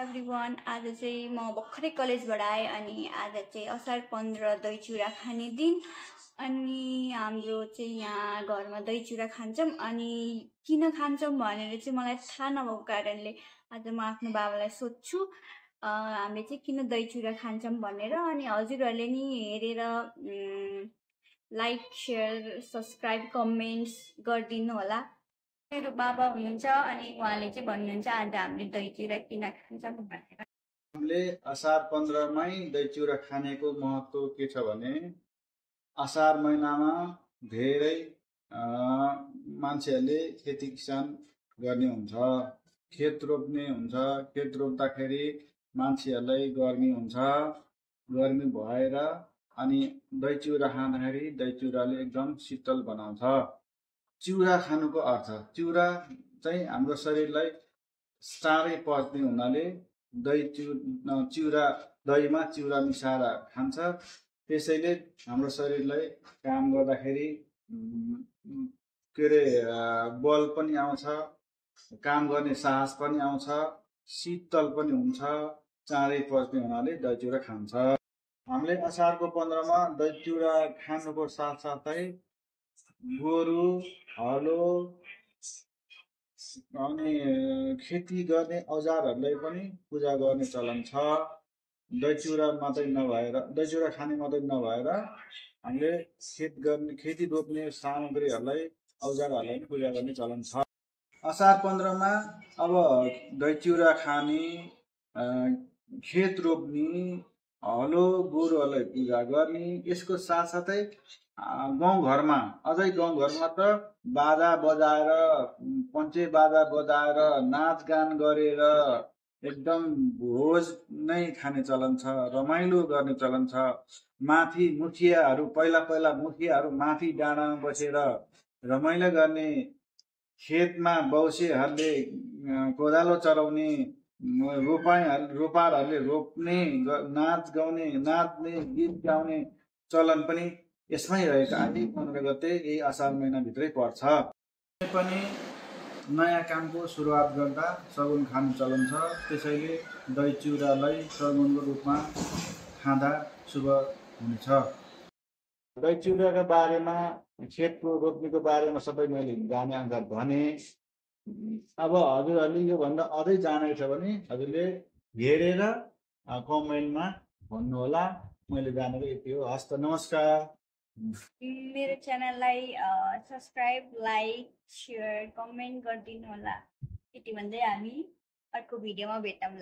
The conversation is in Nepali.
एभ्रिवान, आज चाहिँ म भर्खरै कलेजबाट आएँ अनि आज चाहिँ असार 15 दही चिउरा खाने दिन। अनि हाम्रो चाहिँ यहाँ घरमा दही चिउरा खान्छौँ। अनि किन खान्छौँ भनेर चाहिँ मलाई थाहा नभएको कारणले आज म आफ्नो बाबालाई सोध्छु हामीले चाहिँ किन दही चिउरा खान्छौँ भनेर। अनि हजुरहरूले नि हेरेर लाइक शेयर सब्सक्राइब कमेन्ट्स गरिदिनु होला। मेरो बाबा हुनुहुन्छ अनि उहाँले चाहिँ भन्नुहुन्छ आज हामीले दही चिउरा किन खान्छौँ भनेर। हामीले असार 15 मै दही चिउरा खानेको महत्त्व के छ भने असार महिनामा धेरै मान्छेहरूले खेती किसान गर्ने हुन्छ, खेत रोप्ने हुन्छ। खेत रोप्दाखेरि मान्छेहरूलाई गर्मी हुन्छ, गर्मी भएर अनि दही चिउरा खाँदाखेरि दही चिउराले एकदम शीतल बनाउँछ। चिउरा खानुको अर्थ, चिउरा चाहिँ हाम्रो शरीरलाई चाँडै पच्ने हुनाले चिउरा दहीमा चिउरा मिसाएर खान्छ। त्यसैले हाम्रो शरीरलाई काम गर्दाखेरि बल पनि आउँछ, काम गर्ने साहस पनि आउँछ, शीतल पनि हुन्छ, चाँडै पच्ने हुनाले दही चिउरा खान्छ। हामीले असारको 15 मा दही चिउरा खानुको साथसाथै गोरु हलो अनि खेती गर्ने औजारहरूलाई पनि पूजा गर्ने चलन छ। दही चिउरा मात्रै नभएर, दही चिउरा खाने मात्रै नभएर हामीले खेती रोप्ने सामग्रीहरूलाई औजारहरूलाई पनि पूजा गर्ने चलन छ। असार 15 मा अब दही चिउरा खाने, खेत रोप्ने, हलो गोरुहरूलाई पूजा गर्ने, यसको साथसाथै गाउँघरमा त बाजा बजाएर, पञ्चे बाजा बजाएर, नाचगान गरेर एकदम भोज नै खाने चलन छ, रमाइलो गर्ने चलन छ। माथि मुखियाहरू, पहिला मुखियाहरू माथि डाँडामा बसेर रमाइलो गर्ने, खेतमा बौसेहरूले कोदालो चलाउने, रोपारहरूले रोप्ने, नाच गाउने, नाच्ने, गीत गाउने चलन पनि यसमै रहेको आदि 15 गते यही असार महिनाभित्रै पर्छ। पनि नयाँ कामको सुरुवात गर्दा सगुन खानु चलन छ। त्यसैले दही चिउरालाई सगुनको रूपमा खाँदा शुभ हुनेछ। दही चिउराको बारेमा, खेतको रोप्नेको बारेमा सबै मैले जाने अनुसार भने। अब हजुरहरूले योभन्दा अझै जानेको छ भने हजुरले हेरेर कमेन्टमा भन्नुहोला। मैले जानेको यति हो। हस्त, नमस्कार। मेरो च्यानललाई सब्सक्राइब लाइक शेयर कमेन्ट गरिदिनु होला। यति भन्दै हामी अर्को भिडियोमा भेटौँ।